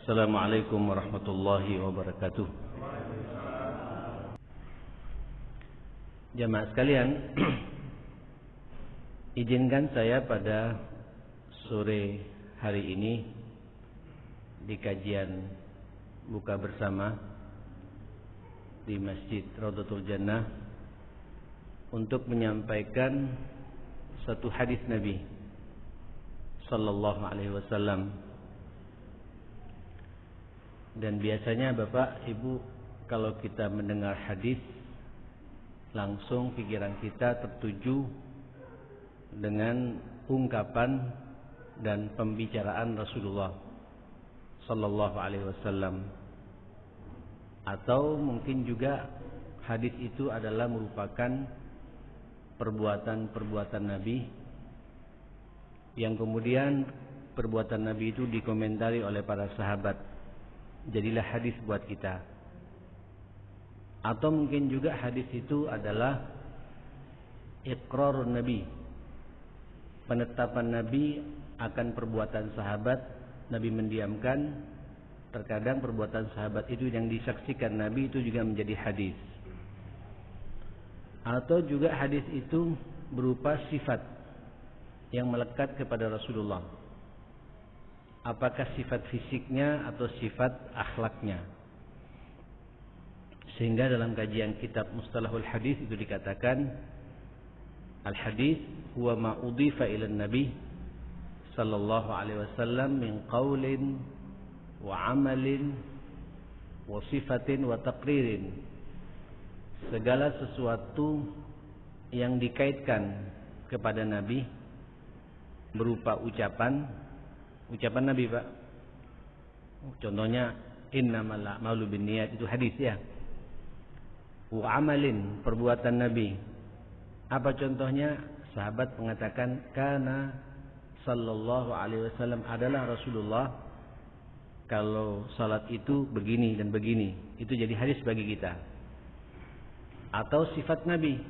Assalamualaikum warahmatullahi wabarakatuh. Jamaah sekalian, izinkan saya pada sore hari ini di kajian buka bersama di Masjid Raudhatul Jannah untuk menyampaikan satu hadis Nabi sallallahu alaihi wasallam. Dan biasanya Bapak Ibu, kalau kita mendengar hadis, langsung pikiran kita tertuju dengan ungkapan dan pembicaraan Rasulullah sallallahu alaihi wasallam. Atau mungkin juga hadis itu adalah merupakan perbuatan-perbuatan Nabi yang kemudian perbuatan Nabi itu dikomentari oleh para sahabat. Jadilah hadis buat kita. Atau mungkin juga hadis itu adalah iqrarun Nabi, penetapan Nabi akan perbuatan sahabat. Nabi mendiamkan. Terkadang perbuatan sahabat itu yang disaksikan Nabi itu juga menjadi hadis. Atau juga hadis itu berupa sifat yang melekat kepada Rasulullah. Apakah sifat fisiknya atau sifat akhlaknya. Sehingga dalam kajian kitab Mustalahul Hadis itu dikatakan, al-hadis huwa ma udhifa ila nabi sallallahu alaihi wasallam min qaulin wa amalin wa sifatin wa taqririn. Segala sesuatu yang dikaitkan kepada Nabi berupa ucapan Nabi, Pak. Contohnya innamal a'malu binniyat, itu hadis ya. Wa amalin, perbuatan Nabi. Apa contohnya? Sahabat mengatakan kana sallallahu alaihi wasallam, adalah Rasulullah kalau salat itu begini dan begini. Itu jadi hadis bagi kita. Atau sifat Nabi,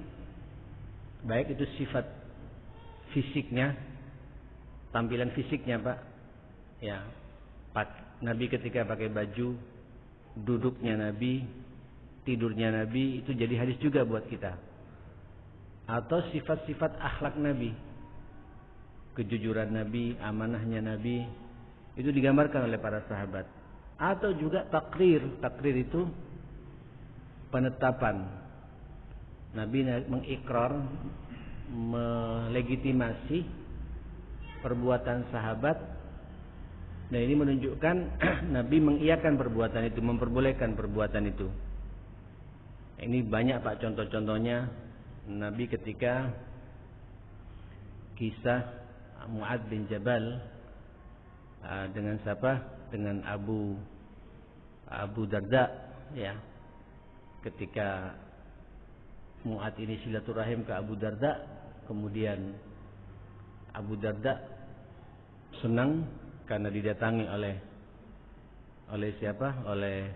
baik itu sifat fisiknya, tampilan fisiknya, Pak. Ya, Nabi ketika pakai baju, duduknya Nabi, tidurnya Nabi, itu jadi hadis juga buat kita. Atau sifat-sifat akhlak Nabi, kejujuran Nabi, amanahnya Nabi, itu digambarkan oleh para sahabat. Atau juga takrir itu penetapan. Nabi mengikrar, melegitimasi perbuatan sahabat. Nah, ini menunjukkan Nabi mengiyakan perbuatan itu, memperbolehkan perbuatan itu. Ini banyak, Pak, contoh-contohnya. Nabi ketika kisah Mu'adz bin Jabal dengan siapa? Dengan Abu Darda, ya. Ketika Mu'adz ini silaturahim ke Abu Darda, kemudian Abu Darda senang karena didatangi oleh siapa? Oleh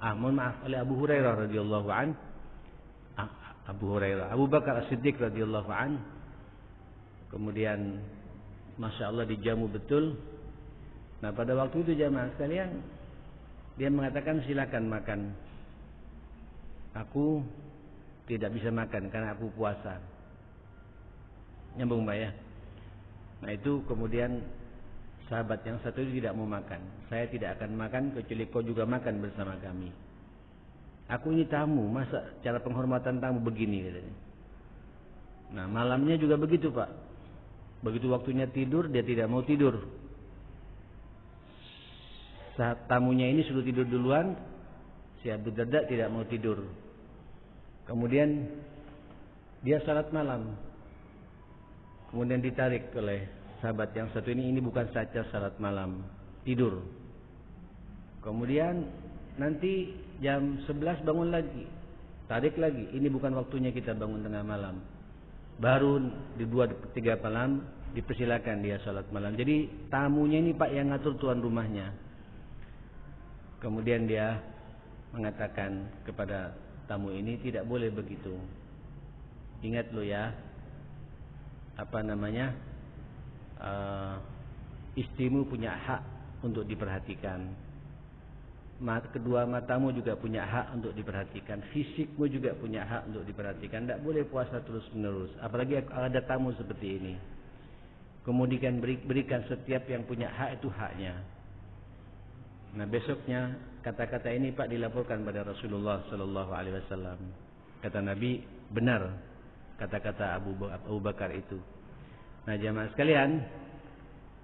Abu Hurairah radhiyallahu an. Abu Bakar As-Siddiq radhiyallahu an. Kemudian Masya Allah dijamu betul. Nah, pada waktu itu jamaah sekalian, dia mengatakan silakan makan. Aku tidak bisa makan karena aku puasa. Nyambung, Mbak, ya. Nah, itu kemudian sahabat yang satu itu tidak mau makan. Saya tidak akan makan kecuali kau juga makan bersama kami. Aku ini tamu, masa cara penghormatan tamu begini, katanya. Nah, malamnya juga begitu, Pak. Begitu waktunya tidur, dia tidak mau tidur. Saat tamunya ini sudah tidur duluan, si Abu Darda tidak mau tidur. Kemudian dia salat malam. Kemudian ditarik oleh sahabat yang satu ini bukan saja salat malam, tidur. Kemudian nanti jam 11 bangun lagi, tarik lagi, ini bukan waktunya kita bangun tengah malam. Baru di 2-3 malam dipersilakan dia salat malam. Jadi tamunya ini, Pak, yang ngatur tuan rumahnya. Kemudian dia mengatakan kepada tamu ini, tidak boleh begitu. Ingat lo ya, istrimu punya hak untuk diperhatikan. kedua matamu juga punya hak untuk diperhatikan, fisikmu juga punya hak untuk diperhatikan. Tidak boleh puasa terus menerus, apalagi ada tamu seperti ini. Kemudian berikan setiap yang punya hak itu haknya. Nah besoknya kata-kata ini Pak dilaporkan pada Rasulullah Sallallahu Alaihi Wasallam. Kata Nabi, benar kata-kata Abu Bakar itu. Nah jamaah sekalian,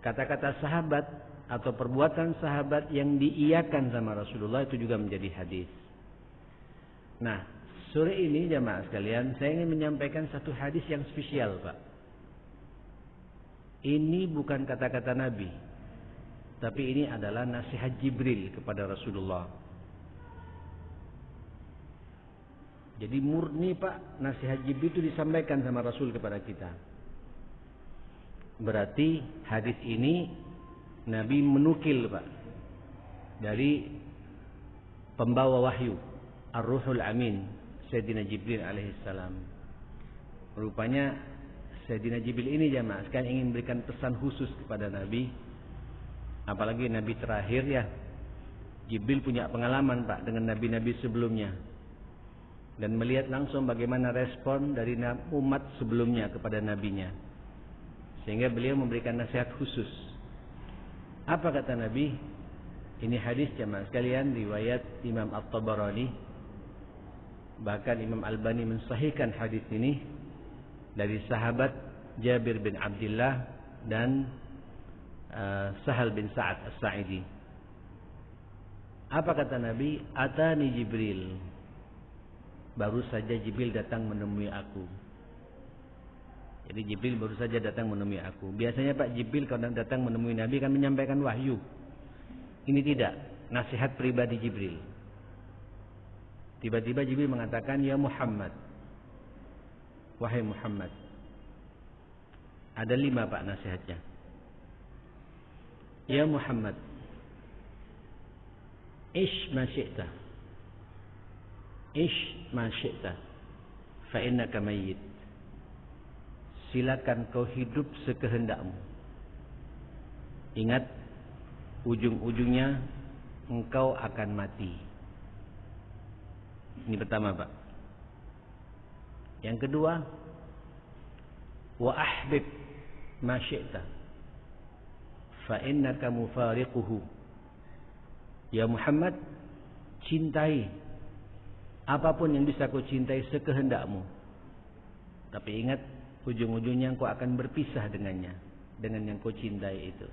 kata-kata sahabat atau perbuatan sahabat yang diiyakan sama Rasulullah itu juga menjadi hadis. Nah, sore ini jamaah sekalian, saya ingin menyampaikan satu hadis yang spesial, Pak. Ini bukan kata-kata Nabi, tapi ini adalah nasihat Jibril kepada Rasulullah. Jadi murni Pak, nasihat Jibril itu disampaikan sama Rasul kepada kita. Berarti hadis ini Nabi menukil Pak dari pembawa wahyu Ar-Ruhul Amin Sayyidina Jibril alaihissalam. Rupanya Sayyidina Jibril ini jamaah sekalian ingin memberikan pesan khusus kepada Nabi. Apalagi Nabi terakhir ya. Jibril punya pengalaman Pak dengan Nabi-Nabi sebelumnya, dan melihat langsung bagaimana respon dari umat sebelumnya kepada Nabinya, sehingga beliau memberikan nasihat khusus. Apa kata Nabi? Ini hadis jamaah sekalian riwayat Imam At-Tabarani. Bahkan Imam Albani mensahihkan hadis ini dari sahabat Jabir bin Abdullah dan Sahal bin Sa'ad As-Sa'idi. Apa kata Nabi? Atani Jibril. Baru saja Jibril datang menemui aku. Jadi Jibril baru saja datang menemui aku. Biasanya Pak Jibril kalau datang menemui Nabi kan menyampaikan wahyu. Ini tidak, nasihat pribadi Jibril. Tiba-tiba Jibril mengatakan, ya Muhammad, wahai Muhammad. Ada 5 Pak nasihatnya. Ya Muhammad, ish ma syi'ta, ish ma syi'ta, fa innaka mayyit. Silakan kau hidup sekehendakmu. Ingat, ujung-ujungnya engkau akan mati. Ini pertama Pak. Yang kedua, wa ahbib ma syi'ta, fa innaka mufariquhu. Ya Muhammad, cintai apapun yang bisa kau cintai sekehendakmu. Tapi ingat, ujung-ujungnya engkau akan berpisah dengannya, dengan yang kau cintai itu.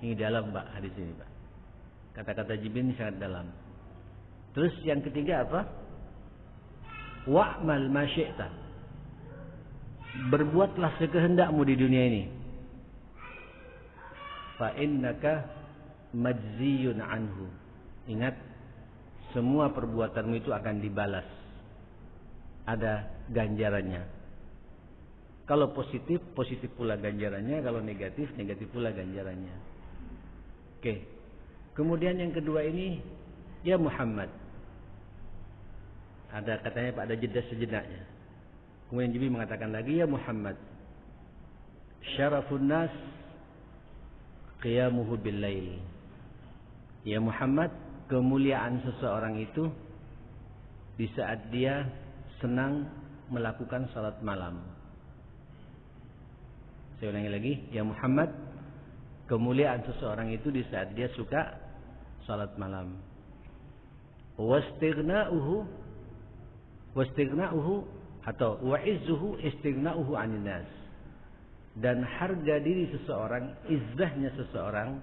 Ini dalam Pak hadis ini Pak. Kata-kata Jibril ini sangat dalam. Terus yang ketiga apa? Wa'mal ma syi'ta. Berbuatlah sekehendakmu di dunia ini. Fa innaka majziyun anhu. Ingat, semua perbuatanmu itu akan dibalas. Ada ganjarannya. Kalau positif, positif pula ganjarannya. Kalau negatif, negatif pula ganjarannya. Oke. Kemudian yang kedua ini, ya Muhammad. Ada katanya Pak, ada jeda sejenaknya. Kemudian Jibril mengatakan lagi, ya Muhammad, syarafun nas qiyamuhu bil lail. Ya Muhammad, kemuliaan seseorang itu di saat dia senang melakukan salat malam. Saya ulangi lagi, ya Muhammad, kemuliaan seseorang itu di saat dia suka salat malam. Wastighna'uhu atau wa'izzuhu istighna'uhu 'anil nas. Dan harga diri seseorang, izzahnya seseorang,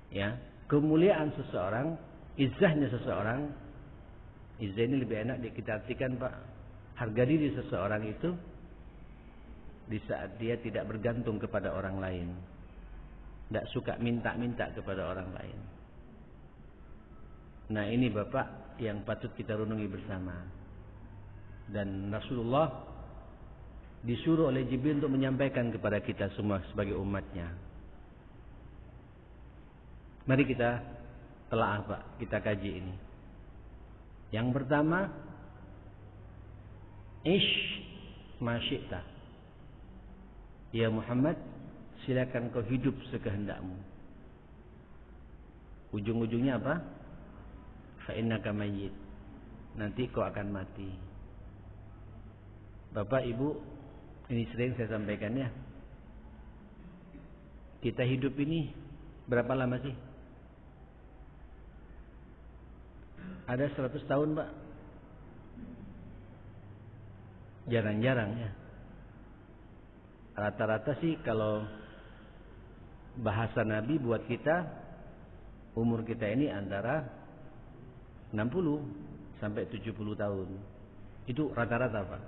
ya, kemuliaan seseorang, izzahnya seseorang. Izzah ini lebih enak kita artikan Pak. Harga diri seseorang itu di saat dia tidak bergantung kepada orang lain, tidak suka minta-minta kepada orang lain. Nah ini Bapak yang patut kita renungi bersama. Dan Rasulullah disuruh oleh Jibril untuk menyampaikan kepada kita semua sebagai umatnya. Mari kita telaah Pak, kita kaji ini. Yang pertama, ish ma syi'ta. Ya Muhammad, silakan kau hidup sekehendakmu. Ujung-ujungnya apa? Fa innaka mayyit. Nanti kau akan mati. Bapak, Ibu, ini sering saya sampaikan ya. Kita hidup ini berapa lama sih? Ada 100 tahun, Pak? Jarang-jarang ya. Rata-rata sih kalau bahasa Nabi buat kita, umur kita ini antara 60 sampai 70 tahun. Itu rata-rata, Pak.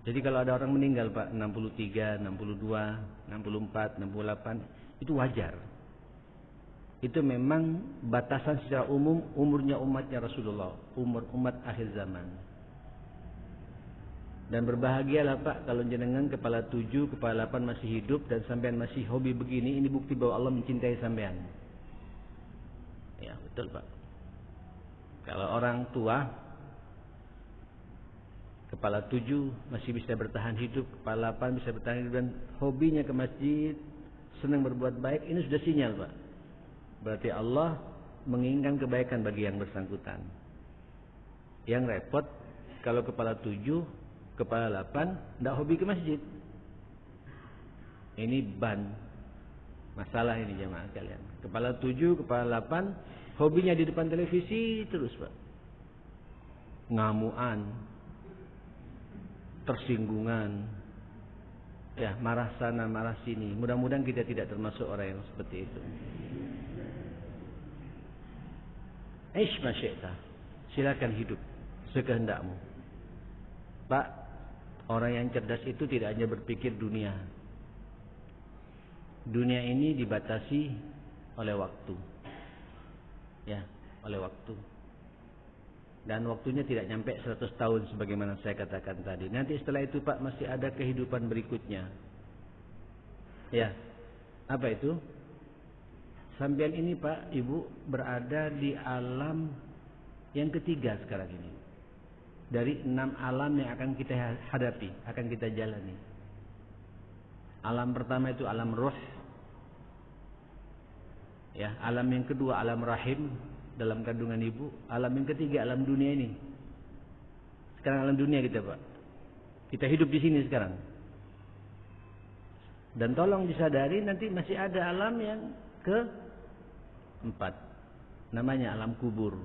Jadi kalau ada orang meninggal, Pak, 63, 62, 64, 68, itu wajar. Itu memang batasan secara umum umurnya umatnya Rasulullah, umur umat akhir zaman. Dan berbahagialah, Pak, kalau jenengan kepala 7, kepala 8 masih hidup dan sampean masih hobi begini, ini bukti bahwa Allah mencintai sampean. Ya, betul, Pak. Kalau orang tua kepala 7 masih bisa bertahan hidup, kepala 8 bisa bertahan hidup dan hobinya ke masjid, senang berbuat baik, ini sudah sinyal, Pak. Berarti Allah menginginkan kebaikan bagi yang bersangkutan. Yang repot kalau kepala 7, kepala 8 tidak hobi ke masjid. Ini ban. Masalah ini jemaah kalian. Kepala 7, kepala 8 hobinya di depan televisi terus, Pak. Ngamuan, tersinggungan, ya, marah sana marah sini. Mudah-mudahan kita tidak termasuk orang yang seperti itu. Aish ma syi'ta. Silakan hidup sekehendakmu. Pak, orang yang cerdas itu tidak hanya berpikir dunia. Dunia ini dibatasi oleh waktu. Ya, oleh waktu. Dan waktunya tidak nyampe 100 tahun sebagaimana saya katakan tadi. Nanti setelah itu, Pak, masih ada kehidupan berikutnya. Ya. Apa itu? Sampean ini, Pak, Ibu, berada di alam yang ketiga sekarang ini. Dari 6 alam yang akan kita hadapi, akan kita jalani. Alam pertama itu alam ruh. Ya, alam yang kedua alam rahim dalam kandungan ibu. Alam yang ketiga alam dunia ini. Sekarang alam dunia kita, Pak. Kita hidup di sini sekarang. Dan tolong disadari nanti masih ada alam yang keempat. Namanya alam kubur.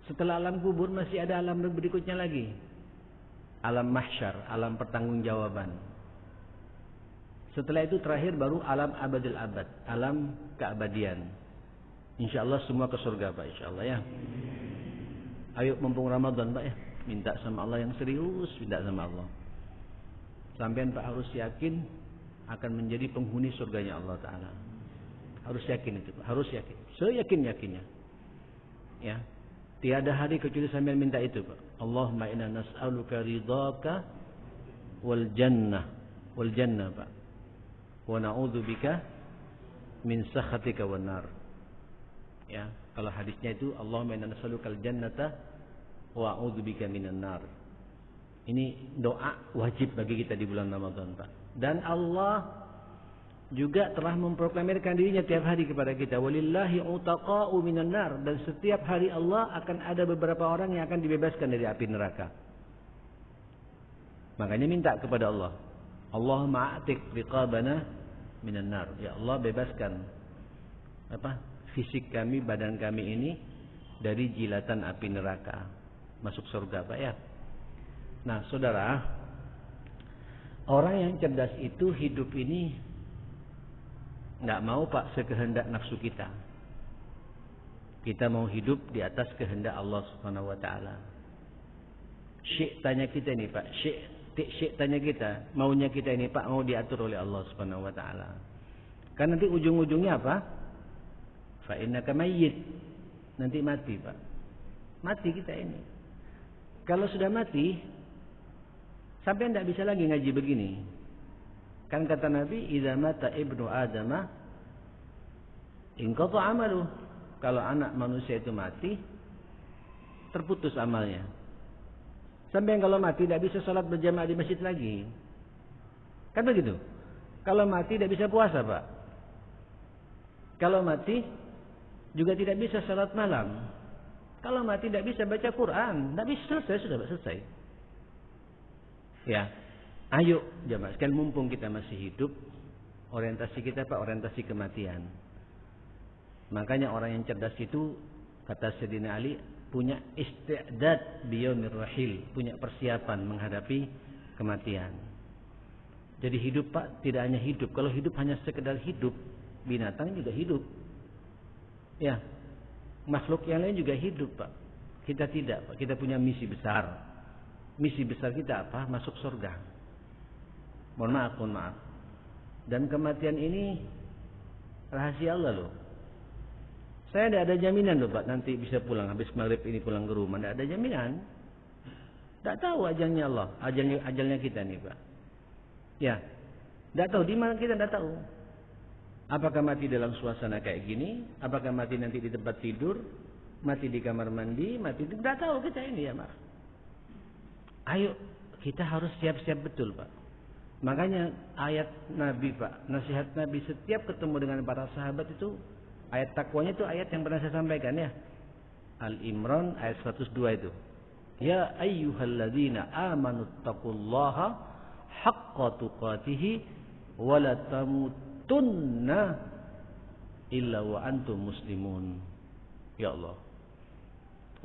Setelah alam kubur masih ada alam berikutnya lagi. Alam mahsyar, alam pertanggungjawaban. Setelah itu terakhir baru alam abadil abad, alam keabadian. InsyaAllah semua ke surga, Pak, insyaAllah ya. Ayo mumpung Ramadan, Pak, ya. Minta sama Allah yang serius, minta sama Allah. Sampean, Pak, harus yakin akan menjadi penghuni surganya Allah Ta'ala. Harus yakin itu, Pak, harus yakin. Seyakin-yakinnya. Ya. Tiada hari kecuali sampean minta itu, Pak. Allahumma inna nas'aluka ridhaka wal jannah, Pak. Wa na'udzubika min sakhatika wan nar. Ya, kalau hadisnya itu Allahumma inna nas'alukal jannata wa a'udzubika minan nar. Ini doa wajib bagi kita di bulan Ramadan, Pak. Dan Allah juga telah memproklamirkan dirinya tiap hari kepada kita, walillahi utaqa'u minan nar, dan setiap hari Allah akan ada beberapa orang yang akan dibebaskan dari api neraka. Makanya minta kepada Allah, Allahumma a'tiq riqabana minan nar. Ya Allah, bebaskan fisik kami, badan kami ini dari jilatan api neraka. Masuk surga, Pak, ya. Nah, saudara, orang yang cerdas itu hidup ini nggak mau, Pak, sekehendak nafsu kita. Kita mau hidup di atas kehendak Allah Subhanahu wa taala. Syekh tanya kita ini, Pak, Syekh tanya kita, maunya kita ini, Pak, mau diatur oleh Allah Subhanahu wa taala. Kan nanti ujung-ujungnya apa? Fa innaka mayyit. Nanti mati, Pak. Mati kita ini. Kalau sudah mati, sampai tidak bisa lagi ngaji begini. Kan kata Nabi, idza mata ibnu adama inqata amalu. Kalau anak manusia itu mati, terputus amalnya. Sampai kalau mati tidak bisa sholat berjamaah di masjid lagi. Kan begitu. Kalau mati tidak bisa puasa, Pak. Kalau mati Juga tidak bisa salat malam. Kalau mati tidak bisa baca Quran, tidak bisa, sudah selesai. Ya, ayo jamaah sekalian, mumpung kita masih hidup, orientasi kita orientasi kematian. Makanya orang yang cerdas itu, kata Sayyidina Ali, punya isti'dad biyaumir rahil, punya persiapan menghadapi kematian. Jadi hidup Pak, tidak hanya hidup. Kalau hidup hanya sekedar hidup, binatang juga hidup. Ya, makhluk yang lain juga hidup Pak. Kita tidak Pak, kita punya misi besar. Misi besar kita apa? Masuk surga. Mohon maaf. Dan kematian ini rahasia Allah loh. Saya tidak ada jaminan loh Pak, nanti bisa pulang habis maghrib ini pulang ke rumah. Tidak ada jaminan. Tidak tahu ajalnya Allah, ajalnya kita nih Pak. Ya, tidak tahu di mana kita, tidak tahu. Apakah mati dalam suasana kayak gini? Apakah mati nanti di tempat tidur? Mati di kamar mandi? Mati tidak tahu kita ini ya Pak. Ayo, kita harus siap-siap betul Pak. Makanya ayat Nabi Pak, nasihat Nabi setiap ketemu dengan para sahabat itu, ayat takwanya itu ayat yang pernah saya sampaikan ya. Al-Imran ayat 102 itu. Ya ayyuhalladzina amanu taqullaha haqqa tuqatihi wa la tamutunna illa wa antum muslimun. Ya Allah,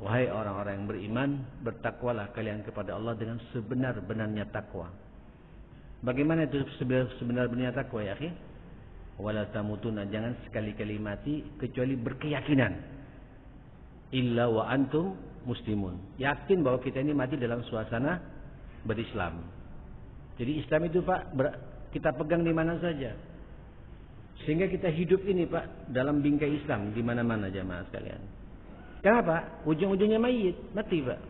wahai orang-orang yang beriman, bertakwalah kalian kepada Allah dengan sebenar-benarnya takwa. Bagaimana itu sebenar-benarnya takwa ya akhi? Wala tamutunna, jangan sekali-kali mati kecuali berkeyakinan. Illa wa antum muslimun. Yakin bahwa kita ini mati dalam suasana berislam. Jadi Islam itu Pak, kita pegang di mana saja. Sehingga kita hidup ini Pak dalam bingkai Islam di mana-mana jamaah sekalian. Kenapa? Ujung-ujungnya mati Pak.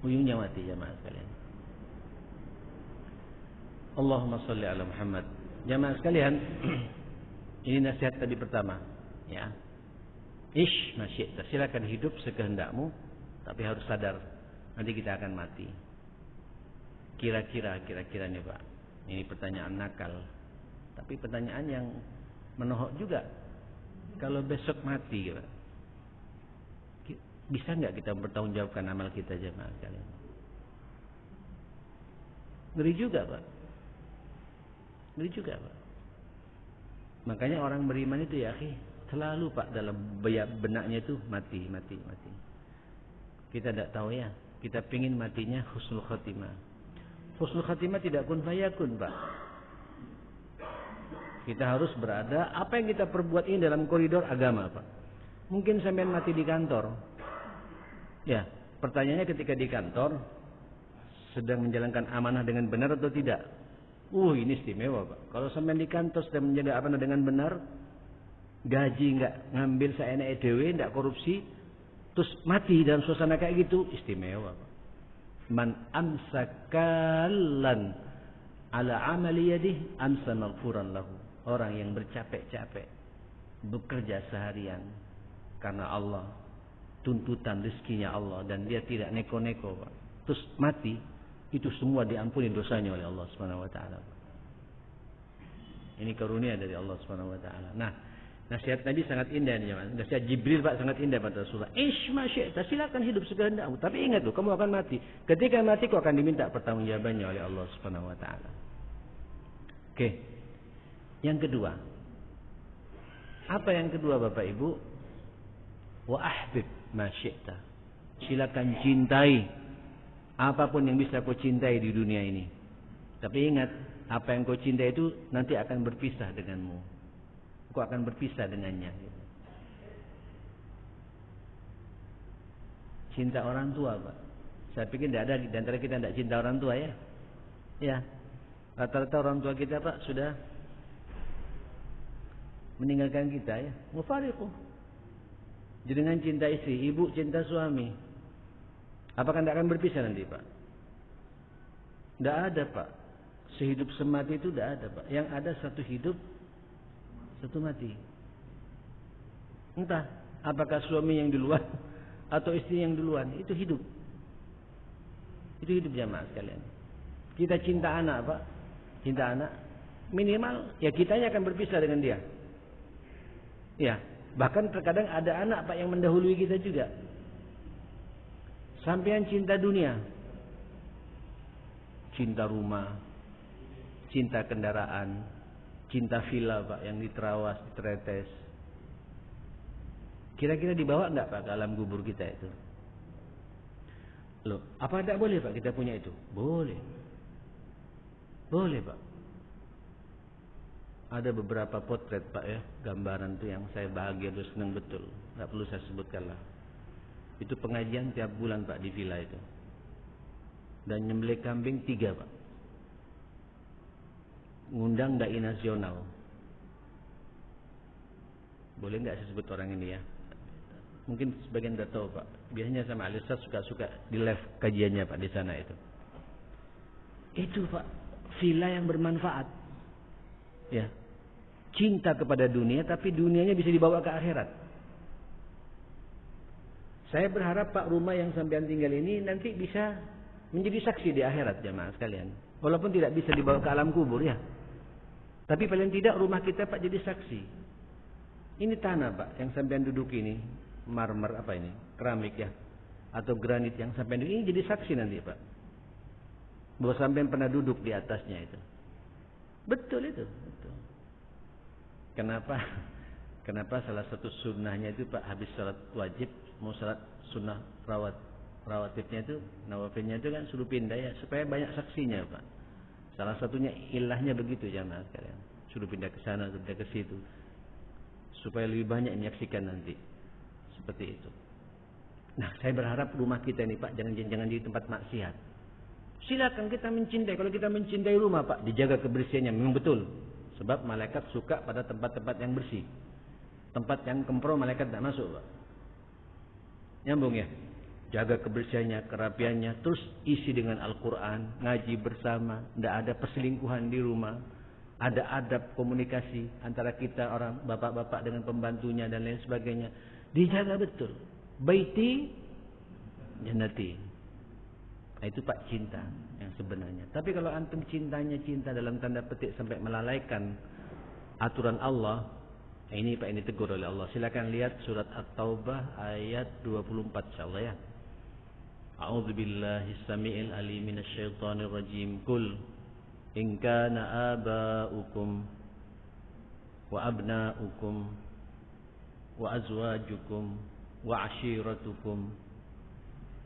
Ujungnya mati jamaah sekalian. Allahumma shalli ala Muhammad. Jamaah sekalian, ini nasihat tadi pertama, ya. Ish masyi'ta, silakan hidup sekehendakmu, tapi harus sadar nanti kita akan mati. Kira-kira nih Pak. Ini pertanyaan nakal. Tapi pertanyaan yang menohok juga. Kalau besok mati, Pak, bisa nggak kita bertanggungjawabkan amal kita jemaah sekalian? Ngeri juga Pak. Ngeri juga Pak. Makanya orang beriman itu ya akhi, selalu Pak dalam benaknya itu mati. Kita tidak tahu ya. Kita pingin matinya husnul khatimah. Husnul khatimah tidak kun fayakun Pak. Kita harus berada, apa yang kita perbuat ini dalam koridor agama Pak. Mungkin sampean mati di kantor. Ya, pertanyaannya ketika di kantor sedang menjalankan amanah dengan benar atau tidak? Ini istimewa Pak. Kalau sampean di kantor sedang menjaga amanah dengan benar, gaji enggak ngambil seenak dewe, enggak korupsi, terus mati dalam suasana kayak gitu, istimewa Pak. Man amsakalan ala amali yadih amsa maghfuran lahu. Orang yang bercapek-capek bekerja seharian karena Allah, tuntutan rezekinya Allah, dan dia tidak neko-neko Pak. Terus mati, itu semua diampuni dosanya oleh Allah Subhanahu wa taala. Ini karunia dari Allah Subhanahu wa taala. Nah, nasihat Nabi sangat indah nih, teman. Nasihat Jibril Pak sangat indah pada Rasulullah. Masyi'ta, silakan hidup sekehendakmu, tapi ingat loh, kamu akan mati. Ketika mati kau akan diminta pertanggungjawabannya oleh Allah Subhanahu wa taala. Oke. Yang kedua. Apa yang kedua Bapak Ibu? Wa ahbib masyi'ta. Silakan cintai apapun yang bisa kau cintai di dunia ini. Tapi ingat, apa yang kau cintai itu nanti akan berpisah denganmu. Kau akan berpisah dengannya. Cinta orang tua Pak. Saya pikir tidak ada di antara kita tidak cinta orang tua ya. Ya. Rata-rata orang tua kita Pak sudah meninggalkan kita ya. Mufariqu. Jadi dengan cinta istri, ibu cinta suami. Apakah tidak akan berpisah nanti Pak? Tidak ada Pak. Sehidup semati itu tidak ada Pak. Yang ada satu hidup, satu mati. Entah apakah suami yang duluan atau istri yang duluan, itu hidup. Itu hidup jamaah sekalian. Kita cinta anak Pak. Cinta anak, minimal ya kitanya akan berpisah dengan dia. Ya, Bahkan terkadang ada anak Pak yang mendahului kita juga. Sampean cinta dunia, cinta rumah, cinta kendaraan, cinta villa Pak yang diterawas, diteretes. Kira-kira dibawa enggak Pak ke alam kubur kita itu? Loh, apa tidak boleh Pak kita punya itu? Boleh. Boleh Pak. Ada beberapa potret Pak ya, gambaran tuh yang saya bahagia dan senang betul. Enggak perlu saya sebutkan lah. Itu pengajian tiap bulan Pak di villa itu. Dan nyembelih kambing 3 Pak. Ngundang dai nasional. Boleh enggak saya sebut orang ini ya? Mungkin sebagian tidak tahu Pak. Biasanya sama Alisa suka di live kajiannya Pak di sana itu. Itu Pak, villa yang bermanfaat. Ya. Cinta kepada dunia tapi dunianya bisa dibawa ke akhirat. Saya berharap Pak rumah yang sampean tinggal ini nanti bisa menjadi saksi di akhirat jemaah sekalian. Walaupun tidak bisa dibawa ke alam kubur ya. Tapi paling tidak rumah kita Pak jadi saksi. Ini tanah Pak yang sampean duduk ini. Marmer apa ini? Keramik ya. Atau granit yang sampai ini jadi saksi nanti Pak. Bahwa sampai pernah duduk di atasnya itu. Betul itu. Betul. Kenapa salah satu sunnahnya itu Pak habis salat wajib mau salat sunnah rawatibnya itu nawafilnya itu kan suruh pindah ya supaya banyak saksinya Pak. Salah satunya ilahnya begitu jamaah sekalian. Suruh pindah ke sana, pindah ke situ. Supaya lebih banyak menyaksikan nanti. Seperti itu. Nah, saya berharap rumah kita ini Pak jangan jadi tempat maksiat. Silakan kita mencintai. Kalau kita mencintai rumah Pak, dijaga kebersihannya memang betul. Sebab malaikat suka pada tempat-tempat yang bersih. Tempat yang kempro malaikat tidak masuk Pak. Nyambung ya. Jaga kebersihannya, kerapiannya, terus isi dengan Al-Quran, ngaji bersama, tidak ada perselingkuhan di rumah. Ada adab komunikasi antara kita orang bapak-bapak dengan pembantunya dan lain sebagainya. Dijaga betul. Baiti jannati. Nah, itu Pak cinta yang sebenarnya. Tapi kalau antum cintanya cinta dalam tanda petik sampai melalaikan aturan Allah, ini Pak ini tegur oleh Allah. Silakan lihat surat At-Taubah ayat 24 insyaallah ya. A'udzu billahi samiil alim minasyaitonir rajim. Qul in kana aba'ukum wa abna'ukum wa azwajukum wa ashiratukum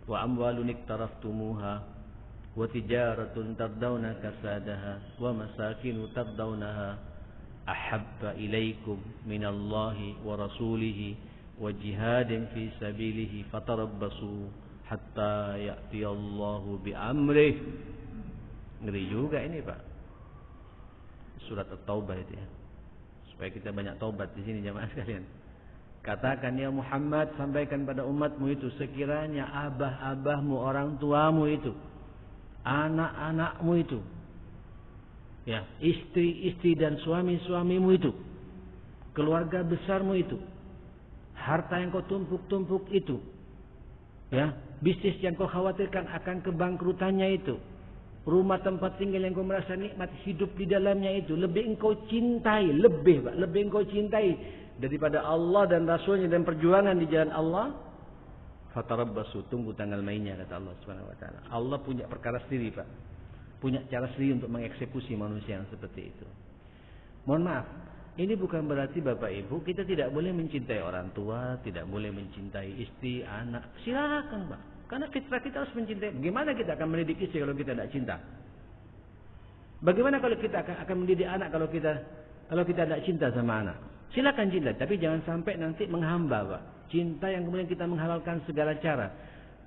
wa amwalun iktaraftumuha wa tijaratun tardawna kasadaha wa masakinu tardawnaha ahabba ilaikum minallahi wa rasulihi wa jihadin fi sabilihi fatarabbasu hatta ya'tiyallahu bi amrih. Ngeri juga ini Pak. Surat At-Taubah itu ya. Supaya kita banyak taubat di sini jemaah sekalian. Katakan ya Muhammad, sampaikan pada umatmu itu, sekiranya abah-abahmu, orang tuamu itu, anak-anakmu itu, ya, istri-istri dan suami-suamimu itu, keluarga besarmu itu, harta yang kau tumpuk-tumpuk itu, ya, bisnis yang kau khawatirkan akan kebangkrutannya itu, rumah tempat tinggal yang kau merasa nikmat hidup di dalamnya itu, lebih engkau cintai, lebih engkau cintai daripada Allah dan Rasulnya dan perjuangan di jalan Allah, fatarabbasu, tunggu tanggal mainnya kata Allah Subhanahu wa taala. Allah punya perkara sendiri Pak. Punya cara sendiri untuk mengeksekusi manusia yang seperti itu. Mohon maaf, ini bukan berarti Bapak Ibu kita tidak boleh mencintai orang tua, tidak boleh mencintai istri, anak. Silakan Pak. Karena fitrah kita harus mencintai. Bagaimana kita akan mendidik istri kalau kita tidak cinta? Bagaimana kalau kita akan mendidik anak kalau kita tidak cinta sama anak? Silakan cinta, tapi jangan sampai nanti menghamba Pak. Cinta yang kemudian kita menghalalkan segala cara.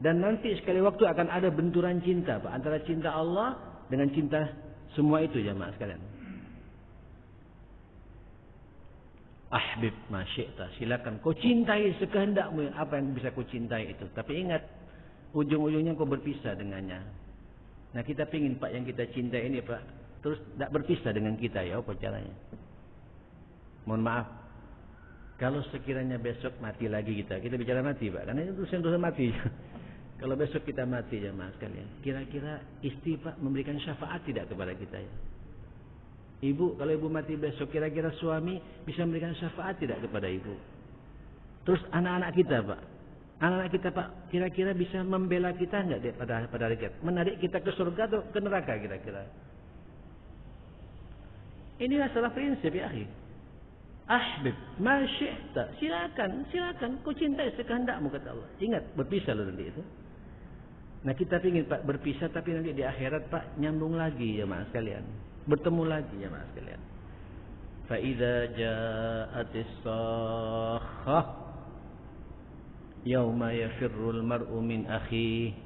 Dan nanti sekali waktu akan ada benturan cinta Pak, antara cinta Allah dengan cinta semua itu jemaah sekalian. Ahbib ma syi'ta, silakan kau cintai sekehendakmu apa yang bisa kau cintai itu. Tapi ingat, ujung-ujungnya kau berpisah dengannya. Nah kita pingin Pak yang kita cintai ini Pak, terus tidak berpisah dengan kita ya, apa caranya? Mohon maaf, kalau sekiranya besok mati lagi kita bicara mati Pak, karena itu dosa mati. Kalau besok kita mati jemaah sekalian, kira-kira istri Pak memberikan syafaat tidak kepada kita ya? Ibu, kalau ibu mati besok, kira-kira suami bisa memberikan syafaat tidak kepada ibu? Terus anak-anak kita Pak, anak-anak kita Pak, kira-kira bisa membela kita enggak pada hari kiamat? Menarik kita ke surga atau ke neraka kira-kira? Ini masalah prinsip ya akhi. Ahbib ma syi'ta, silakan kau cintai sekehendakmu kata Allah. Ingat berpisah loh nanti itu. Nah kita ingin Pak berpisah tapi nanti di akhirat Pak nyambung lagi ya mas sekalian. Bertemu lagi ya mas sekalian. Fa idza ja'atis sakhah yauma yafirrul mar'u min akhihi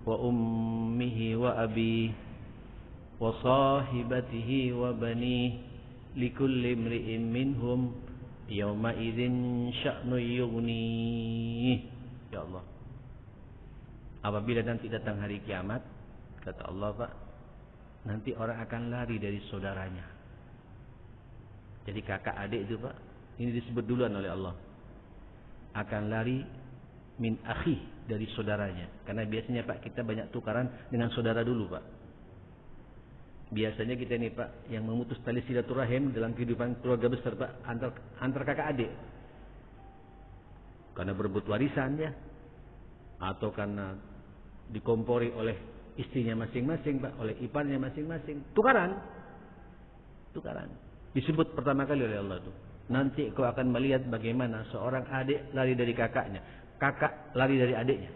wa ummihi wa abihi wa sahibatihi wa banihi likulli imri'in minhum yawma idzin sya'nu yughni. Ya Allah, apabila nanti datang hari kiamat kata Allah Pak, nanti orang akan lari dari saudaranya. Jadi kakak adik itu Pak, ini disebut duluan oleh Allah, akan lari min akhi, dari saudaranya. Karena biasanya Pak kita banyak tukaran dengan saudara dulu Pak. Biasanya kita nih Pak yang memutus tali silaturahim dalam kehidupan keluarga besar Pak antar kakak adik. Karena berebut warisan ya, atau karena dikompori oleh istrinya masing-masing Pak, oleh iparnya masing-masing. Tukaran. Disebut pertama kali oleh Allah itu. Nanti kau akan melihat bagaimana seorang adik lari dari kakaknya, kakak lari dari adiknya.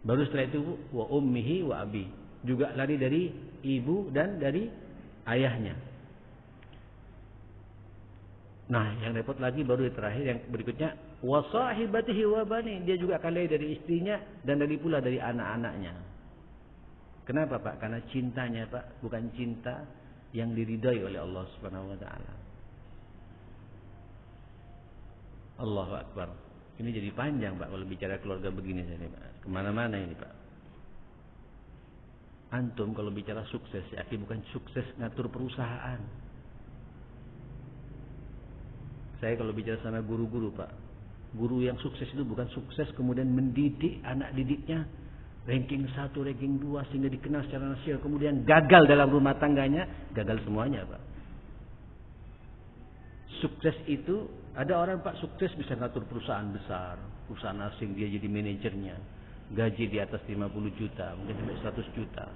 Baru setelah itu wa ummihi wa abi, juga lari dari ibu dan dari ayahnya. Nah, yang repot lagi baru terakhir yang berikutnya wa sahibatihi wa bani, dia juga akan lari dari istrinya dan pula dari anak-anaknya. Kenapa Pak? Karena cintanya Pak bukan cinta yang diridai oleh Allah Subhanahu wa taala. Allahu Akbar. Ini jadi panjang Pak kalau bicara keluarga begini ini Pak. Kemana-mana ini Pak. Antum kalau bicara sukses ya, bukan sukses ngatur perusahaan. Saya kalau bicara sama guru-guru Pak, guru yang sukses itu bukan sukses kemudian mendidik anak didiknya ranking 1, ranking 2 sehingga dikenal secara nasional, kemudian gagal dalam rumah tangganya, gagal semuanya Pak. Sukses itu ada orang Pak sukses bisa ngatur perusahaan besar, perusahaan asing dia jadi manajernya. Gaji di atas 50 juta, mungkin sampai 100 juta.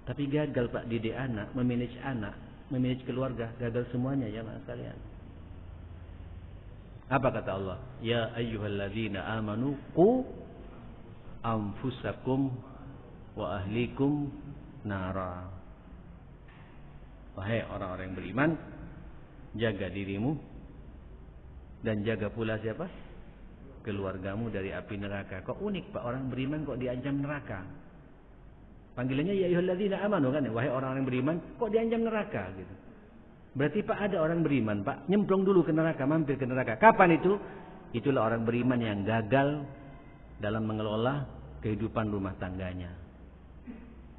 Tapi gagal Pak didik anak, memanage keluarga, gagal semuanya ya mas kalian. Apa kata Allah? Ya ayyuhalladzina amanu qu anfusakum wa ahlikum nara. Wahai orang-orang yang beriman, jaga dirimu dan jaga pula siapa? Keluargamu dari api neraka. Kok unik Pak, orang beriman kok diancam neraka? Panggilannya ya ayyuhalladzina amanu kan, wahai orang-orang beriman, kok diancam neraka gitu. Berarti Pak ada orang beriman Pak nyemplung dulu ke neraka, mampir ke neraka. Kapan itu? Itulah orang beriman yang gagal dalam mengelola kehidupan rumah tangganya.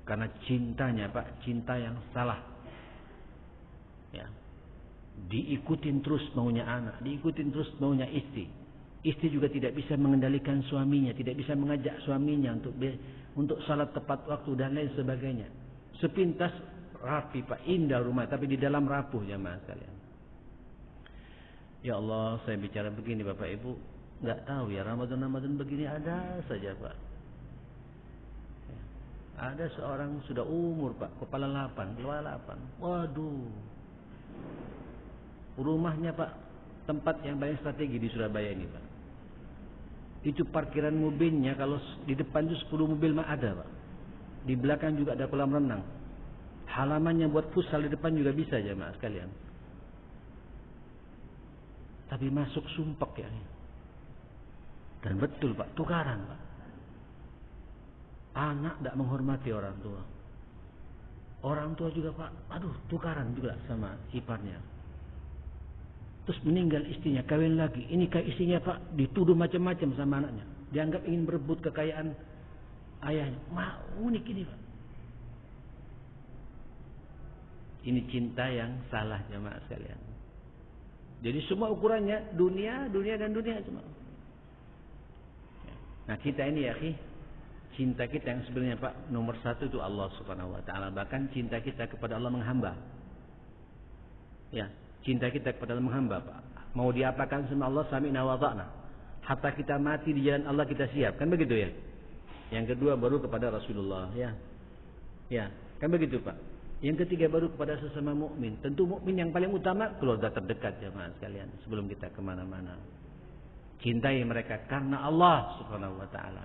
Karena cintanya Pak, cinta yang salah. Ya. Diikutin terus maunya anak, diikutin terus maunya istri. Istri juga tidak bisa mengendalikan suaminya, tidak bisa mengajak suaminya untuk salat tepat waktu dan lain sebagainya. Sepintas rapi Pak, indah rumah, tapi di dalam rapuh jamaah sekalian. Ya Allah, saya bicara begini Bapak Ibu, nggak tahu ya Ramadan begini ada saja Pak. Ada seorang sudah umur Pak, kepala 8. Waduh. Rumahnya Pak, tempat yang paling strategi di Surabaya ini Pak. Itu parkiran mobilnya kalau di depan itu 10 mobil mah ada Pak. Di belakang juga ada kolam renang. Halamannya buat futsal di depan juga bisa jemaah sekalian. Tapi masuk sumpek ya. Dan betul Pak, tukaran Pak. Anak tidak menghormati orang tua. Orang tua juga Pak, aduh tukaran juga sama iparnya. Terus meninggal istrinya, kawin lagi. Ini kayak istrinya Pak dituduh macam-macam sama anaknya. Dianggap ingin berebut kekayaan ayahnya. Unik ini Pak. Ini cinta yang salah jemaah sekalian. Jadi semua ukurannya dunia dan dunia cuma. Nah kita ini ya cinta kita yang sebenarnya Pak nomor 1 itu Allah Subhanahu wa taala. Bahkan cinta kita kepada Allah menghamba. Ya. Cinta kita kepada Allah menghamba Pak. Mau diapakan sama Allah, sami'na wa ata'na. Hatta kita mati di jalan Allah kita siap. Kan begitu ya? Yang kedua baru kepada Rasulullah, ya. Ya, kan begitu, Pak. Yang ketiga baru kepada sesama mukmin. Tentu mukmin yang paling utama keluarga terdekat, jemaah sekalian, sebelum kita kemana-mana. Cintai mereka karena Allah Subhanahu wa taala.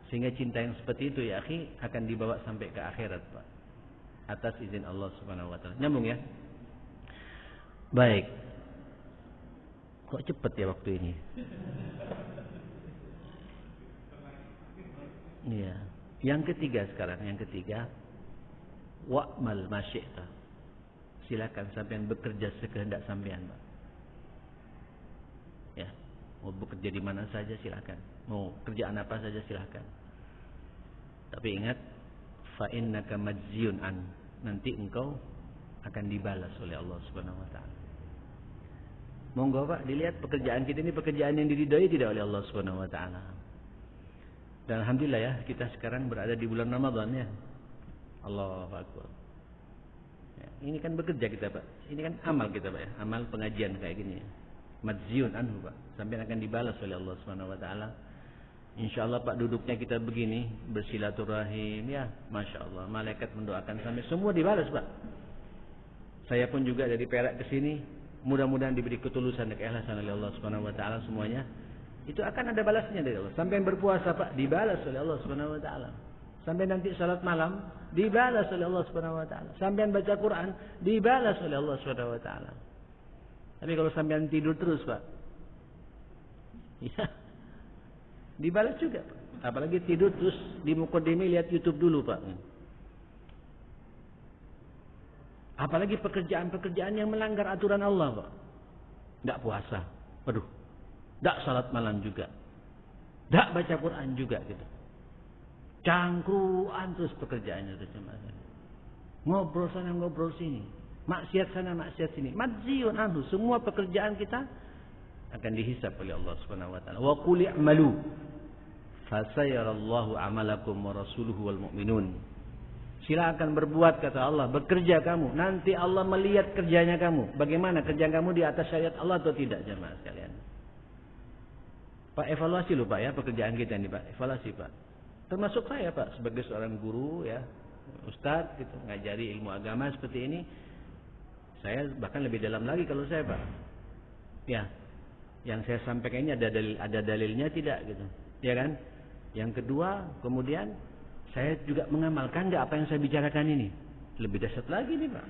Sehingga cinta yang seperti itu ya akhi akan dibawa sampai ke akhirat, Pak. Atas izin Allah Subhanahu wa taala. Nyambung ya? Baik. Kok cepat ya waktu ini? Iya. Yang ketiga sekarang, yang ketiga, wa'mal masyi'ta. Silakan sampean bekerja sekehendak sampean, Pak. Ya, mau bekerja di mana saja silakan. Mau kerjaan apa saja silakan. Tapi ingat, fa innaka majziyun an. Nanti engkau akan dibalas oleh Allah Subhanahu wa taala. Monggo Pak, dilihat pekerjaan kita ini pekerjaan yang diridhoi tidak oleh Allah Subhanahu wa taala. Dan alhamdulillah ya, kita sekarang berada di bulan Ramadan ya. Allahu akbar. Ya, ini kan bekerja kita, Pak. Ini kan amal kita, Pak ya. Amal pengajian kayak gini ya. Majziyun anhu, Pak. Sampai akan dibalas oleh Allah Subhanahu wa taala. Insyaallah Pak, duduknya kita begini, bersilaturahim ya, Masya Allah. Malaikat mendoakan sampai semua dibalas, Pak. Saya pun juga dari Perak ke sini, mudah-mudahan diberi ketulusan dan keikhlasan oleh Allah Subhanahu wa taala semuanya. Itu akan ada balasnya dari Allah. Sampai berpuasa Pak, dibalas oleh Allah Subhanahu wa taala. Sampai nanti salat malam, dibalas oleh Allah Subhanahu wa taala. Sampai baca Quran, dibalas oleh Allah Subhanahu wa taala. Tapi kalau sampai tidur terus, Pak, ya, dibalas juga, Pak. Apalagi tidur terus di mukadimah lihat YouTube dulu, Pak. Apalagi pekerjaan-pekerjaan yang melanggar aturan Allah, Pak. Tidak puasa, waduh. Tidak salat malam juga. Tidak baca Quran juga gitu. Cangkruan terus pekerjaannya terus. Ngobrol sana ngobrol sini. Maksiat sana maksiat sini. Majziyun anhu. Semua pekerjaan kita akan dihisab oleh Allah Subhanahu wa taala. Wa qul i'malu fasayarallahu amalakum wa rasuluhu wal mu'minun. Silakan berbuat kata Allah, bekerja kamu. Nanti Allah melihat kerjanya kamu. Bagaimana kerja kamu di atas syariat Allah atau tidak, jemaah sekalian. Pak, evaluasi loh Pak ya pekerjaan kita ini Pak. Evaluasi Pak. Termasuk saya Pak sebagai seorang guru ya, ustadz gitu, ngajari ilmu agama seperti ini. Saya bahkan lebih dalam lagi kalau saya Pak. Ya, yang saya sampaikan ini ada dalilnya tidak gitu, ya kan? Yang kedua, kemudian saya juga mengamalkan nggak apa yang saya bicarakan ini. Lebih dahsyat lagi nih Pak.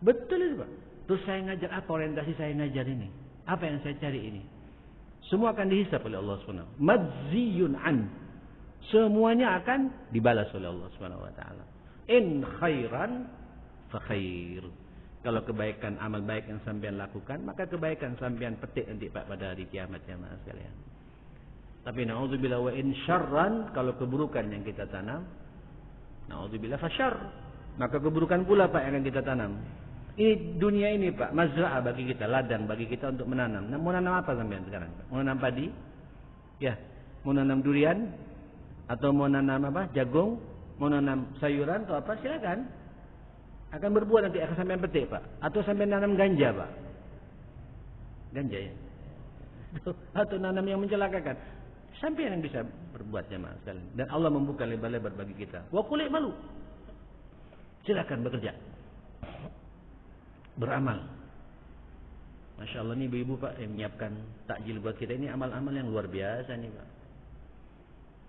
Betul itu Pak. Terus saya ngajar apa orientasi saya ngajar ini? Apa yang saya cari ini? Semua akan dihisab oleh Allah Subhanahu. Majziyun an. Semuanya akan dibalas oleh Allah Subhanahu wa taala. In khairan fa khair. Kalau kebaikan amal baik yang sampean lakukan, maka kebaikan sampean petik nanti Pak pada hari kiamat ya Mas sekalian. Tapi naudzubillah wa in syarran, kalau keburukan yang kita tanam, naudzubillah fa syarr, maka keburukan pula Pak yang akan kita tanam. Ini dunia ini Pak, mazra'ah bagi kita, ladang bagi kita untuk menanam. Nah, mau nanam apa sampean sekarang Pak? Mau nanam padi? Ya, mau nanam durian? Atau mau nanam apa? Jagung? Mau nanam sayuran atau apa? Silakan. Akan berbuah nanti akan sampean petik Pak. Atau sampean nanam ganja Pak. Ganja ya. Atau nanam yang mencelakakan. Sampean yang bisa berbuat jemaah sekalian. Dan Allah membuka lebar-lebar bagi kita. Wa qul i'malu. Silakan bekerja. Beramal. Masya Allah nih ibu-ibu Pak yang menyiapkan takjil buat kita ini amal-amal yang luar biasa nih Pak.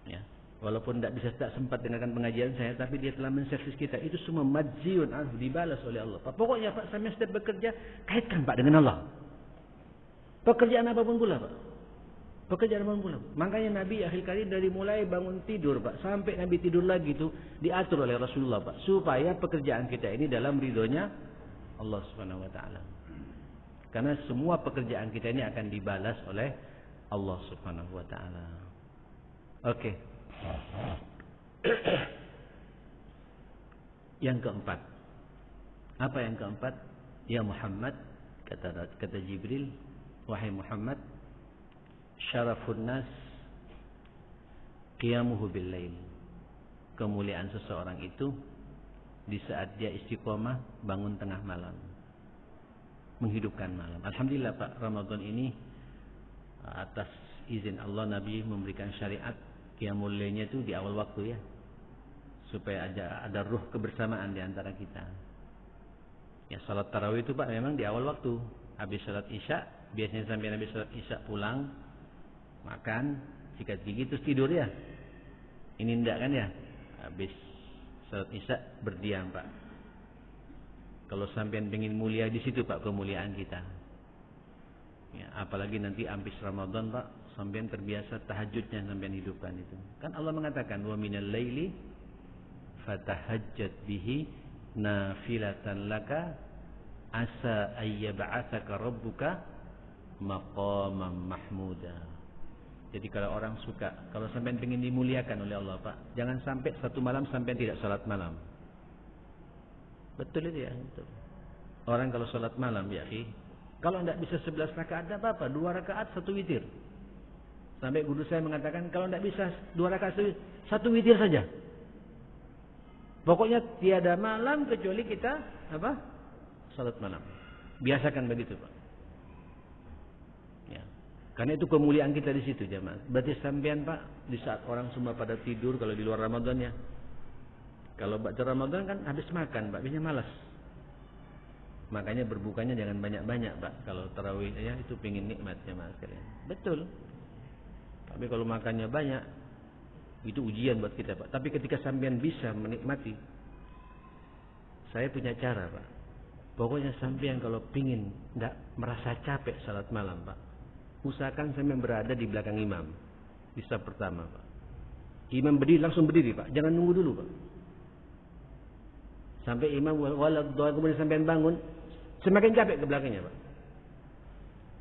Ya, walaupun tidak sempat dengarkan pengajian saya, tapi dia telah menservis kita. Itu semua majziyun anhu, dibalas oleh Allah. Pak, pokoknya Pak, sampai setiap bekerja kaitkan Pak dengan Allah. Pekerjaan apapun pula Pak. Pekerjaan apapun pula. Makanya Nabi akhir kali dari mulai bangun tidur Pak sampai Nabi tidur lagi itu diatur oleh Rasulullah Pak, supaya pekerjaan kita ini dalam ridhonya Allah Subhanahu wa taala. Karena semua pekerjaan kita ini akan dibalas oleh Allah Subhanahu wa taala. Oke. Yang keempat. Apa yang keempat? Ya Muhammad, kata Jibril, wahai Muhammad, syarafun nas qiyamuhu bil lail. Kemuliaan seseorang itu di saat dia istiqomah bangun tengah malam. menghidupkan malam. Alhamdulillah Pak, Ramadan ini atas izin Allah Nabi memberikan syariat qiyamul lailnya itu di awal waktu ya. Supaya ada ruh kebersamaan di antara kita. Ya salat tarawih itu Pak memang di awal waktu. Habis salat Isya, biasanya sampai habis salat Isya pulang, makan, sikat gigi terus tidur ya. Ini enggak kan ya? Habis salat Isya berdiam Pak. Kalau sampean pengen mulia di situ Pak kemuliaan kita. Ya, apalagi nanti habis Ramadan Pak, sampean terbiasa tahajudnya sampean hidupkan itu. Kan Allah mengatakan wa minal laili fatahajjat bihi nafilatan laka asa ayyab'atsaka rabbuka maqaman mahmuda. Jadi kalau orang suka, kalau sampean pengen dimuliakan oleh Allah Pak, jangan sampai satu malam sampean tidak salat malam. Betul itu ya, betul. Orang kalau salat malam ya akhi, kalau tidak bisa 11 rakaat tidak apa-apa, 2 rakaat 1 witir. Sampai guru saya mengatakan kalau tidak bisa 2 rakaat 1 witir saja. Pokoknya tiada malam kecuali kita apa? Salat malam. Biasakan begitu, Pak. Ya. Karena itu kemuliaan kita di situ, jemaah. Berarti sampean, Pak, di saat orang semua pada tidur kalau di luar Ramadan ya. Kalau baca Ramadan kan habis makan, Pak, biasanya malas. Makanya berbukanya jangan banyak-banyak, Pak. Kalau tarawih ya itu pingin nikmat jemaah sekalian. Betul. Tapi kalau makannya banyak, itu ujian buat kita Pak. Tapi ketika sampean bisa menikmati, saya punya cara Pak. Pokoknya sampean kalau pingin tidak merasa capek salat malam Pak, usahakan sampean berada di belakang imam di saf pertama Pak. Imam berdiri langsung berdiri Pak, jangan nunggu dulu Pak. Sampai imam waladhdallin kemudian sampean bangun, semakin capek ke belakangnya Pak.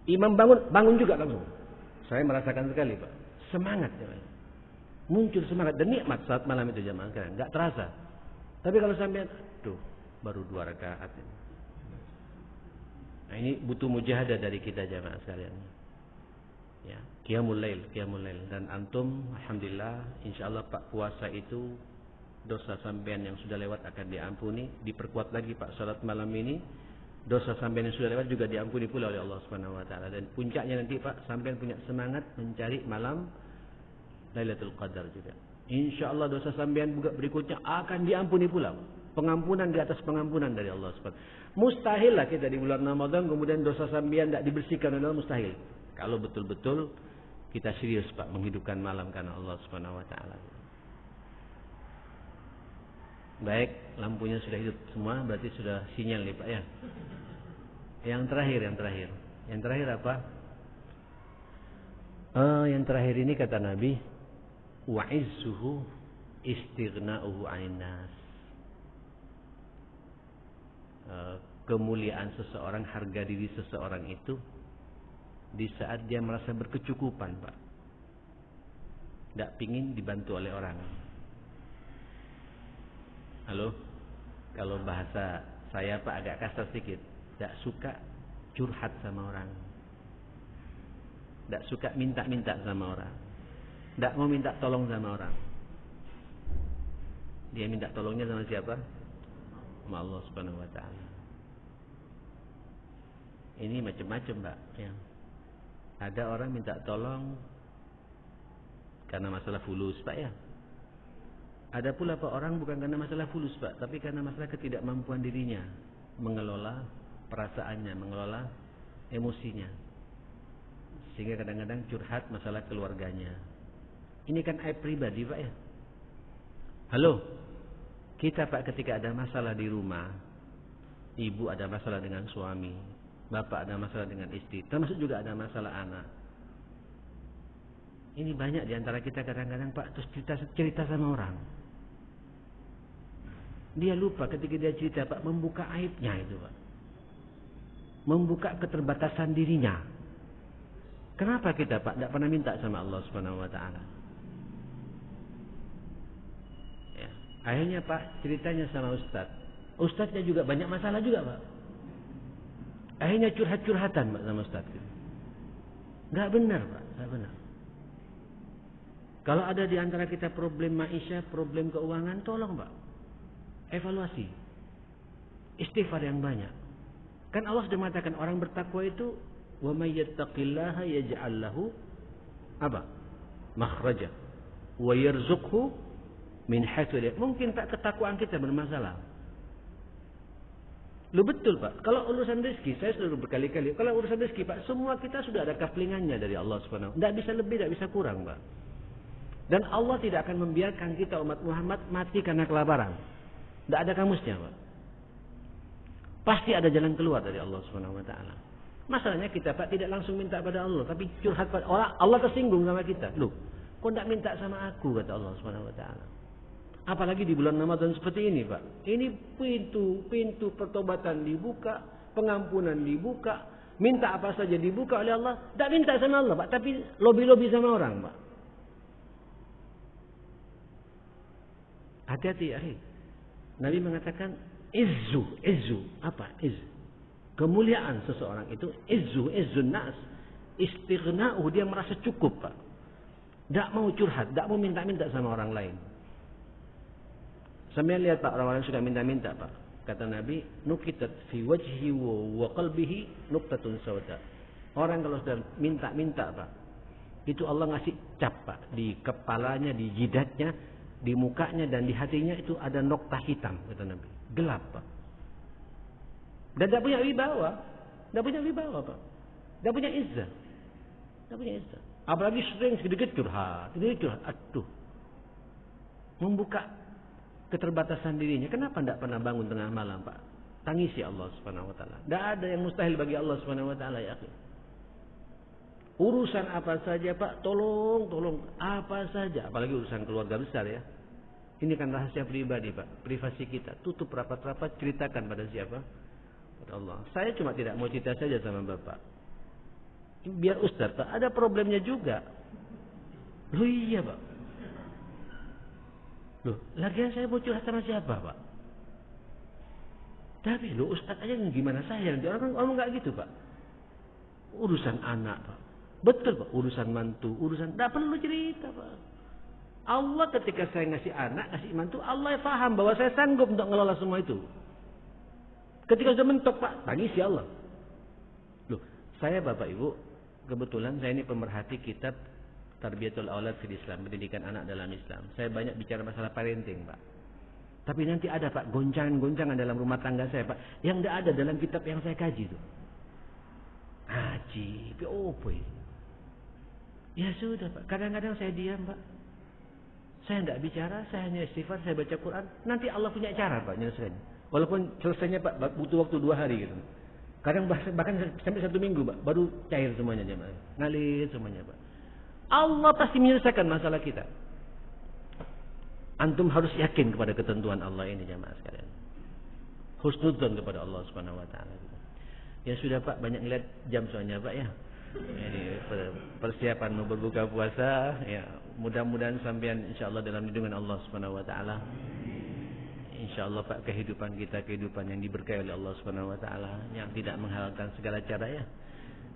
Imam bangun juga langsung. Saya merasakan sekali Pak, semangat ya Pak. Muncul semangat dan nikmat saat malam itu jemaah sekalian, enggak terasa. Tapi kalau sampai baru 2 rakaat ini. Nah, ini butuh mujahadah dari kita jemaah sekalian. Ya, qiyamul lail dan antum alhamdulillah insyaallah Pak puasa itu dosa sampean yang sudah lewat akan diampuni, diperkuat lagi Pak salat malam ini. Dosa sampean yang sudah lewat juga diampuni pula oleh Allah Subhanahu wa taala dan puncaknya nanti Pak sampean punya semangat mencari malam Lailatul Qadar juga. Insyaallah dosa sampean juga berikutnya akan diampuni pula. Pengampunan di atas pengampunan dari Allah Subhanahu. Mustahil lah kita di bulan Ramadan kemudian dosa sampean tidak dibersihkan oleh Allah, mustahil. Kalau betul-betul kita serius Pak menghidupkan malam karena Allah Subhanahu wa taala. Baik, lampunya sudah hidup semua, berarti sudah sinyal nih Pak ya. Yang terakhir apa? Yang terakhir ini kata Nabi, wa'izzuhu istighna'uhu 'anil nas. Kemuliaan seseorang, harga diri seseorang itu di saat dia merasa berkecukupan, Pak. Tidak pingin dibantu oleh orang. Halo? Kalau bahasa saya Pak agak kasar sedikit. Tidak suka curhat sama orang. Tidak suka minta-minta sama orang. Tidak mau minta tolong sama orang. Dia minta tolongnya sama siapa? Sama Allah Subhanahu wa taala. Ini macam-macam, Pak, ya. Ada orang minta tolong karena masalah fulus, Pak ya. Ada pula Pak orang bukan karena masalah fulus, Pak, tapi karena masalah ketidakmampuan dirinya mengelola perasaannya, mengelola emosinya. Sehingga kadang-kadang curhat masalah keluarganya. Ini kan aib pribadi, Pak ya. Halo. Kita Pak ketika ada masalah di rumah, ibu ada masalah dengan suami, bapak ada masalah dengan istri, termasuk juga ada masalah anak. Ini banyak di antara kita kadang-kadang Pak terus cerita sama orang. Dia lupa ketika dia cerita Pak membuka aibnya itu Pak. Membuka keterbatasan dirinya. Kenapa kita Pak tidak pernah minta sama Allah Subhanahu wa taala? Ya. Akhirnya Pak ceritanya sama Ustadz. Ustadznya juga banyak masalah juga Pak. Akhirnya curhat-curhatan Pak sama Ustadz. Enggak benar Pak, enggak benar. Kalau ada di antara kita problem maisha, problem keuangan, tolong Pak. Evaluasi. Istighfar yang banyak. Kan Allah sudah mengatakan orang bertakwa itu wa may yattaqillaha yaj'al lahu apa? Makhraja wa yarzuqhu min haitsu la. Mungkin Pak ketakwaan kita bermasalah. Lu betul Pak, kalau urusan rezeki saya sudah berkali-kali, kalau urusan rezeki Pak, semua kita sudah ada kaflingannya dari Allah Subhanahu. Tidak bisa lebih, tidak bisa kurang Pak. Dan Allah tidak akan membiarkan kita umat Muhammad mati karena kelaparan. Tidak ada kamusnya Pak. Pasti ada jalan keluar dari Allah Subhanahu wa taala. Masalahnya kita Pak tidak langsung minta pada Allah, tapi curhat pada orang. Allah tersinggung sama kita. Loh, kok tidak minta sama aku, kata Allah Subhanahu wa taala. Apalagi di bulan Ramadan seperti ini Pak. Ini pintu pertobatan dibuka, pengampunan dibuka, minta apa saja dibuka oleh Allah. Tidak minta sama Allah Pak, tapi lobi-lobi sama orang Pak. Hati-hati ya. Nabi mengatakan izzu. Apa izzu? Kemuliaan seseorang itu izzun nas. Istighna'u, dia merasa cukup Pak. Tidak mau curhat, tidak mau minta-minta sama orang lain. Sampai lihat Pak, orang-orang sudah minta-minta Pak. Kata Nabi, nukitat fi wajhi wa qalbihi nuktatun sauda. Orang kalau sudah minta-minta Pak, itu Allah ngasih cap Pak. Di kepalanya, di jidatnya, di mukanya dan di hatinya itu ada noktah hitam, kata Nabi. Gelap Pak. Dan tidak punya wibawa. Tidak punya wibawa Pak. Tidak punya izzah. Tidak punya izzah. Apalagi sering sedikit curhat. Aduh. Membuka keterbatasan dirinya. Kenapa tidak pernah bangun tengah malam Pak? Tangisi Allah Subhanahu wa taala. Tidak ada yang mustahil bagi Allah Subhanahu wa taala ya akhi. Urusan apa saja Pak, tolong apa saja, apalagi urusan keluarga besar ya. Ini kan rahasia pribadi Pak, privasi kita. Tutup rapat-rapat, ceritakan pada siapa? Pada Allah. Saya cuma tidak mau cerita saja sama Bapak. Biar Ustaz Pak, ada problemnya juga. Loh iya Pak. Loh, lagian saya mau curhat sama siapa Pak? Tapi loh Ustaz aja gimana saya? Orang nggak gitu Pak. Urusan anak Pak. Betul Pak, urusan mantu, tidak perlu cerita Pak. Allah ketika saya ngasih anak, ngasih mantu, Allah faham bahwa saya sanggup untuk ngelola semua itu. Ketika sudah mentok Pak, tangisi Allah. Loh, saya Bapak Ibu, kebetulan saya ini pemerhati kitab Tarbiyatul Aulad fil Islam, pendidikan anak dalam Islam. Saya banyak bicara masalah parenting Pak. Tapi nanti ada Pak, goncangan-goncangan dalam rumah tangga saya Pak, yang tidak ada dalam kitab yang saya kaji itu. Haji, apa ini? Ya sudah Pak, kadang-kadang saya diam Pak. Saya tidak bicara, saya hanya istighfar, saya baca Quran. Nanti Allah punya cara Pak nyelesainya. Walaupun selesainya Pak butuh waktu 2 hari gitu. Kadang bahkan sampai 1 minggu Pak, baru cair semuanya jemaah. Ngalir semuanya Pak. Allah pasti menyelesaikan masalah kita. Antum harus yakin kepada ketentuan Allah ini jemaah sekalian. Husnudzon kepada Allah Subhanahu wa taala. Ya sudah Pak, banyak ngeliat jam soalnya Pak ya. Ini persiapan mau berbuka puasa ya, mudah-mudahan sampean insyaallah dalam lindungan Allah Subhanahu wa taala. Insyaallah Pak, kehidupan kita kehidupan yang diberkahi oleh Allah Subhanahu wa taala, yang tidak menghalalkan segala cara ya.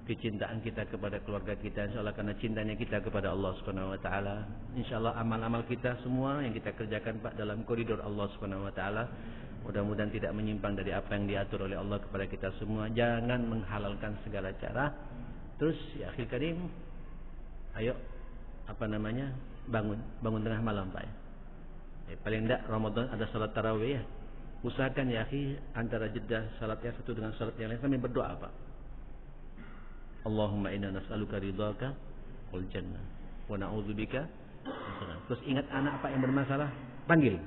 Kecintaan kita kepada keluarga kita insyaallah karena cintanya kita kepada Allah Subhanahu wa taala. Insyaallah amal-amal kita semua yang kita kerjakan Pak dalam koridor Allah Subhanahu wa taala, mudah-mudahan tidak menyimpang dari apa yang diatur oleh Allah kepada kita semua. Jangan menghalalkan segala cara. Terus ya akhi karim, ayo bangun tengah malam Pak ya. Paling enggak Ramadan ada salat tarawih ya. Usahakan ya akhi antara jeda salatnya satu dengan salat yang lain sambil berdoa Pak. Allahumma inna nas'aluka ridhaka wal jannah wa na'udzubika. Terus ingat anak Pak yang bermasalah, panggil.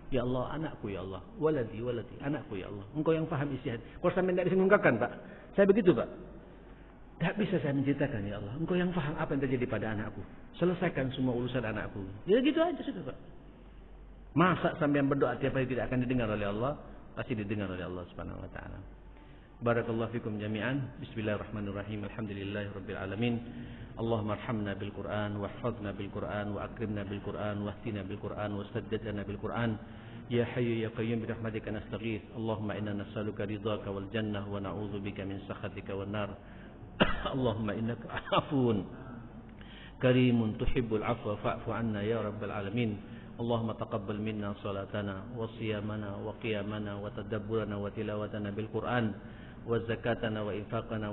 Ya Allah, anakku ya Allah, waladi, anakku ya Allah. Engkau yang paham isi hati. Kalau sampai tidak bisa mengungkapkan Pak, saya begitu Pak. Tak bisa saya menceritakan ya Allah. Engkau yang paham apa yang terjadi pada anakku. Selesaikan semua urusan anakku. Ya gitu aja sudah Pak. Masa sampai berdoa tiap hari tidak akan didengar oleh Allah? Pasti didengar oleh Allah Subhanahu wa taala. Barakallahu fikum jami'an. Bismillahirrahmanirrahim. Alhamdulillahirabbil alamin. Allahumma arhamna bil Qur'an wahfazna bil Qur'an wa akrimna bil Qur'an wahdina bil Qur'an wasaddidna bil Qur'an. Ya hayyu ya qayyum bi rahmatika nastaghits. Allahumma inna nas'aluka ridhaka wal jannah wa na'udzubika min sakhatika wan nar. Allahumma innaka afuwun karimun tuhibbul afwa fa'fu 'anna ya rabbal alamin. Allahumma taqabbal minna salatana wa siyamana wa qiyamana wa tadabburana wa tilawatana bil Qur'an وزكاتنا وإنفاقنا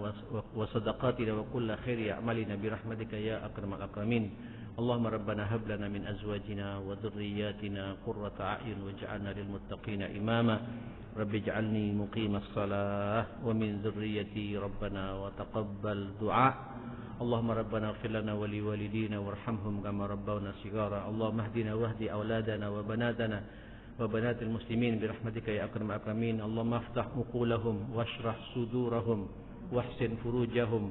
وصدقاتنا وكل خير أعمالنا برحمتك يا أكرم الأكرمين. اللهم ربنا هب لنا من أزواجنا وذرياتنا قرة أعين واجعلنا للمتقين إماما. رب اجعلني مقيم الصلاة ومن ذريتي ربنا وتقبل دعاء. اللهم ربنا اغفر لنا ولوالدينا وارحمهم كما ربونا صغارا. اللهم اهدنا واهد أولادنا وبناتنا وبنات المسلمين برحمتك يا أكرم الأكرمين. اللهم افتح عقولهم واشرح صدورهم واحسن فروجهم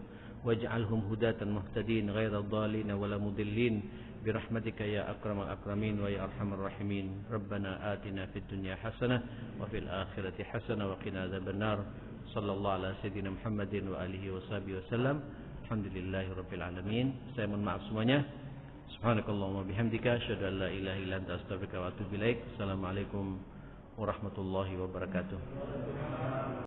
واجعلهم هداة مهتدين غير ضالين ولا مضلين برحمتك يا أكرم الأكرمين ويا أرحم الراحمين. ربنا آتنا في الدنيا حسنة وفي الآخرة حسنة وقنا عذاب النار. صلى الله على سيدنا محمد وآله وصحبه وسلم. Alhamdulillahi Rabbil Alamin. Saya mohon maaf semuanya. Subhanakallahumma bihamdika asyhadu an la ilaha illa anta astaghfiruka wa atubu ilaik. Assalamualaikum warahmatullahi wabarakatuh.